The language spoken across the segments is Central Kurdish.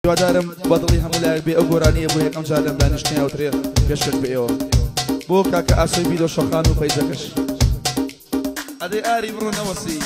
هیوادارم بەدڵی هەموو لای بێ ئەو گۆرانیە بۆ یەکەم جار لەم دانیشتنی ئەوترێ پێشکەش بە ئێوە بۆ کاکە ئاسۆی بیدۆ شەخان و فەیزەکەش ئەدەی ئاری بڕۆ نەوەسی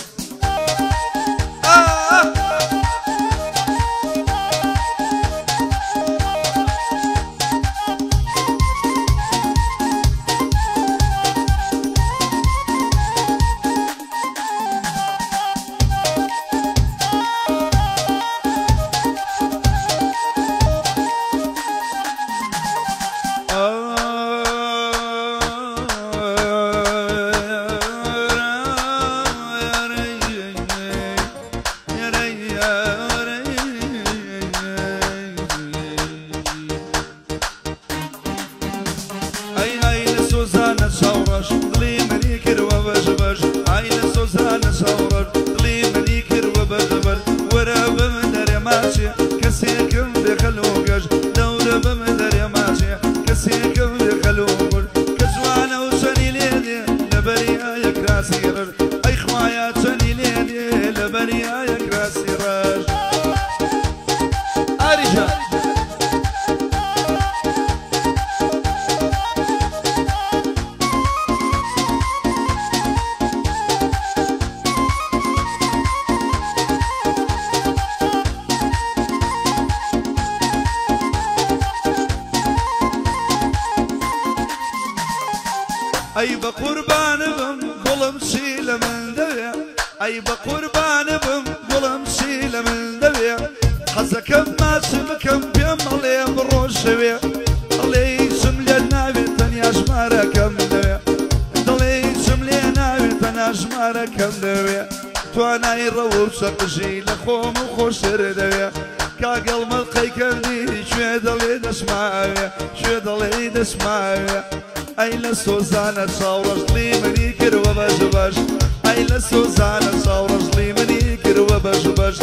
أي بقربان بم قلم شيل من دبيع أي بقربان بم قلم شيل من دبيع حزكم ما سمكم بيم عليه بروش بيع عليه سملي النبي تنياش ماركم دبيع عليه سملي النبي تنياش ماركم دبيع توانا يروب سقجي لخوم وخسر دبيع كاقل ملقي كردي شويد اللي دسماوية شويد اللي دسماوية أي لسوزانة صورش لي مني كرو بجبج أي لسوزانة صورش لي مني كرو بجبج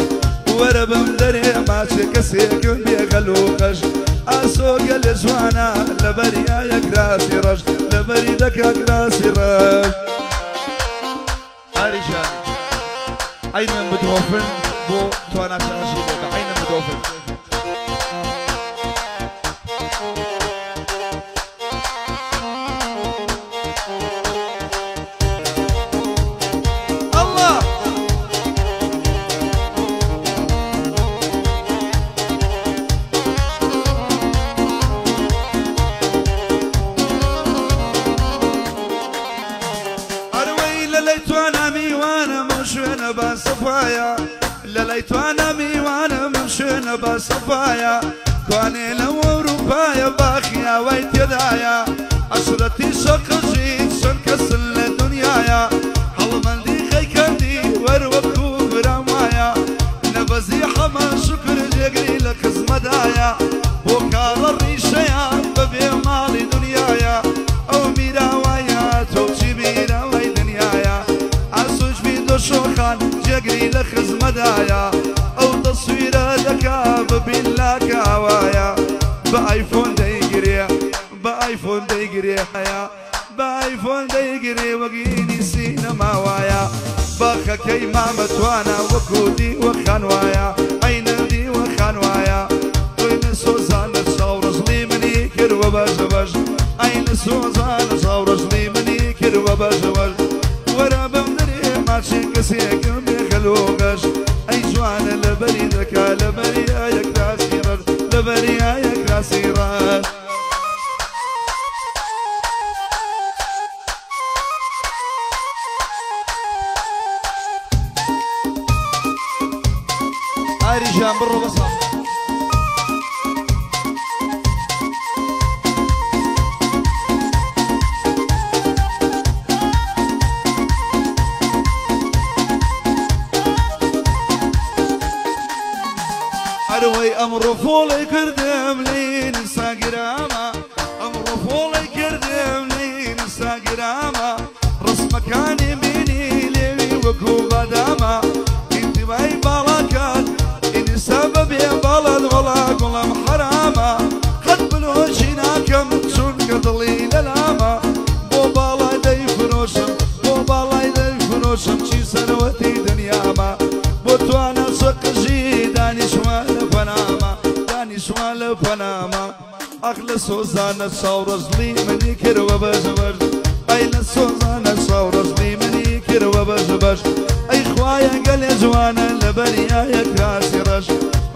وربم دري ماشي كسيكم بيغلوخش أسوق الجوانا لبريا يكراسي رش لبري دك يكراسي رش ئاریشان عینم بدۆفن بۆ تواناچەڕەشی بێ بە عینم بدۆفن بصفايا لليت وانا مي وانا ممشينا بصفايا كوني لو اوروبايا باخيا ويت يدايا عشرتي شقجي شنكسل الدنيايا حلمندي خيكندي وروبكو برامايا نبزي حما شكر جقري لك زمدايا وكال الريشيا ببي مالي دنيايا او ميراوايا توشي ميراواي دنيايا عسوش بيدو شوخان جقري لخزمدايا او تصويره لكا ببلاك هوايا بايفون ديقري بايفون ديقري حيا بايفون ديقري وقيني سينما وايا باخا كيما متوانا وكودي وخانوايا عيندي وخانوايا وين سوزان تصورش لي مني كر وبجبج عين سوزان تصورش لي مني كر وبجبج ورا بمدري ماشي كسيك بيخلوغش اي جوان لبري ذكا لبري ايك راسيرر لبري ايك راسيرر ئاریشان بڕۆ بەسە أروي أمر فولي كردم لين انستغراما أمر فولي كردم لين انستغراما رسمك كان يميني ليوي وكوبا داما انت باي بالاكات إني سبب يا بلد ولا قلم حراما قد بلوشينا كم تشون كضليل الأما بو بالا دي فروشم بو بالا دي فروشم شي سنوتي دنيا ما بو توانا سقجي داني شوال فناما سوال پناما اخل سوزان ساورزلی منی کرو بزبر ای لسوزان ساورزلی منی کرو بزبر ای خوایا قل جوانا لبریا يكاسي رش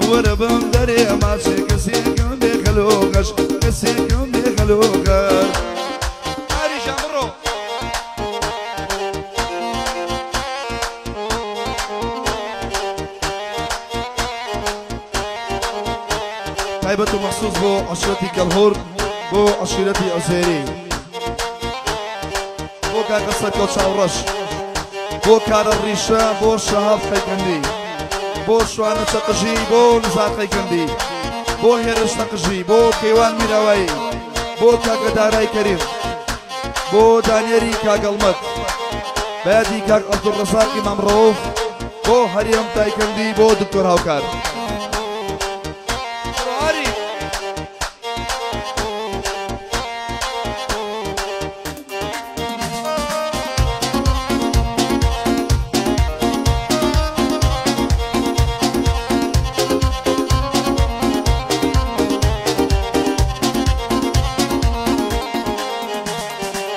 وربم دري ما كسيكم بخلوقش كسيكم بخلوقش هاري شامرو طيبة مخصوص بو عشرتي كالهور بو عشيرتي أزيري بو كاكسة كوتشاورش بو كار الريشة بو شهاب خيكندي بو شوانا تقجي بو نزار خيكندي بو هيرش تقجي بو كيوان ميراوي بو كاكا داراي كريم بو دانيري كاكا المت بادي كاك عبد الرزاق إمام روف بو هريم تايكندي بو دكتور هاوكار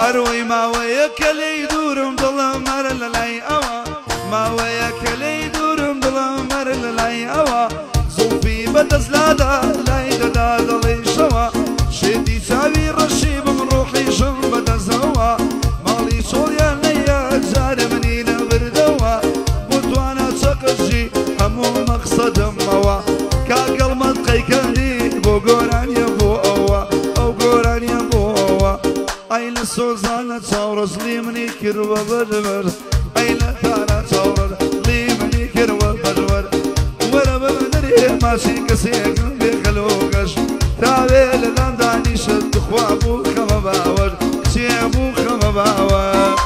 أروي ما وياك لي دورم ظلم مر للاي أوا ما وياك لي دورم ظلم مر للاي أوا صوفي بدزلادا لاي ددا ضلي شوا شدي ساوي رشيب من روحي شم بدزوا مالي صوليا ليا زار مني نبردوا بوتوانا تقجي همو مقصد موا كاقل مدقي كندي بو قوران يبو أوا أو قوران يبو أوا أين سوزانة تورز لي مني كروا بدور أين ثانا تورز لي مني كروا بدور ورا بدري ماشي كسيك بخلوقش تاويل غنداني شد خوابو خما باور سيبو خما باور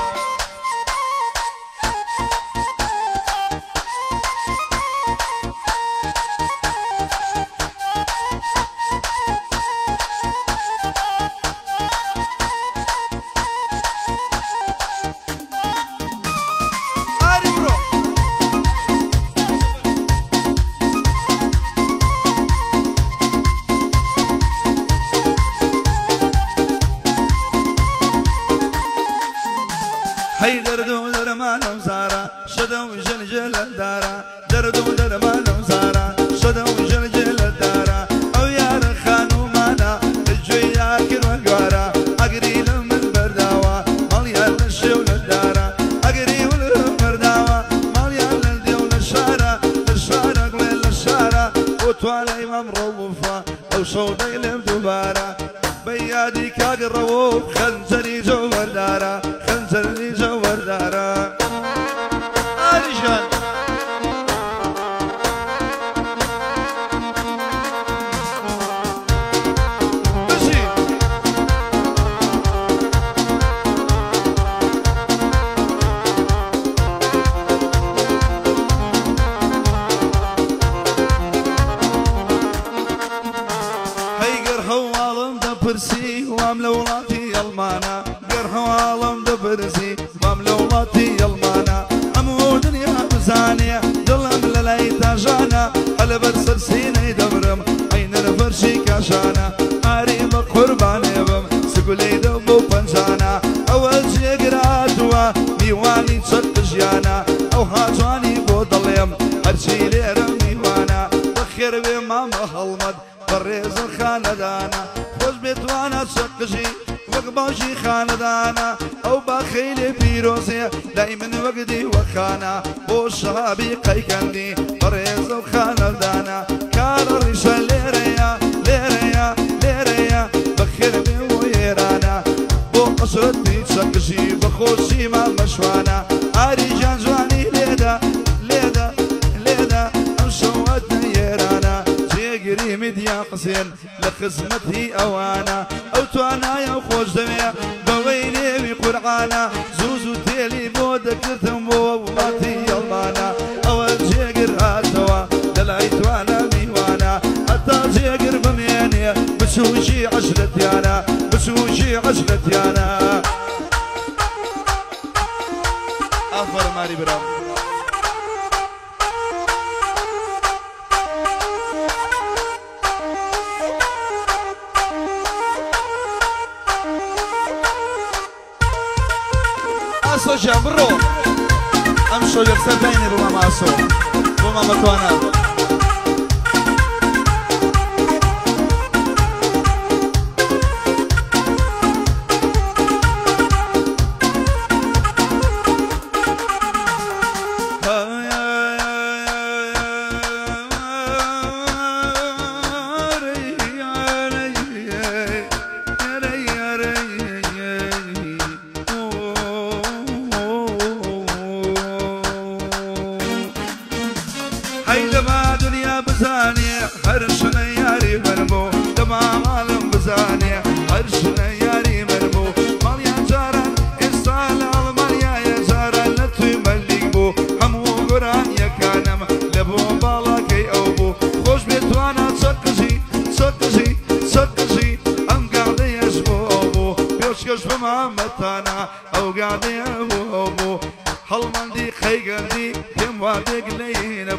هي دردو درمان وزارة شدو جلجل الدارة دردو درمان وزارة شدو جلجل الدارة أو يا رخان ومانا الجوية كروانقارة أقري لهم البرداوة ماليا للشيو للدارة أقري ولهم برداوة ماليا للديو للشارة للشارة قليل للشارة وطوالي ممروفة أو صوتي لهم دوبارة بيادي كاقروف خنزري جوهر دارة خنزري جوهر دارة رجال ماشي هيقر حوالم دبرسي واملولاتي المانا قر حوالم دبرسي واملولاتي المانا امو دنيا مزانية دلم للاي تاجانا قلب سرسيني دبرم عين الفرشي كاشانا قريب قرباني بم سقولي دبو بنجانا اول شي قراتوا ميواني تشد جيانا او هاجواني بودليم هرشي ليرم ميوانا بخير بما مهلمد بريز الخاندانا خوش بيتوانا تشقجي وقباشي خاندانا او بخيل بيروزي دايما وقدي وخانا وشهابي قيكندي بريز الخاندانا كار الرشا ليريا ليريا ليريا بخير بويرانا بو قصرتي تشقجي بخوشي ما مشوانا عريجان جواني ليدا ليدا ليدا امشوتنا يرانا جيقري مديا قسين لخزمتي اوانا او توانا يا خوش دمية بويني بقرعانا زوزو تيلي بودك ترتمو وماتي يلمانا اول جيقر هاتوا دلعي توانا ميوانا حتى جيقر بمياني بسوشي عشرتي انا بسوشي عشرتي انا افر ماري برام ئاسۆ ژیان بڕۆ ئەم شۆ یەکسەر بینێ بۆ مامە ئاسۆ بۆ مامە توانە هەڵمەندی خەیگەندی پێم وا دێگلەینە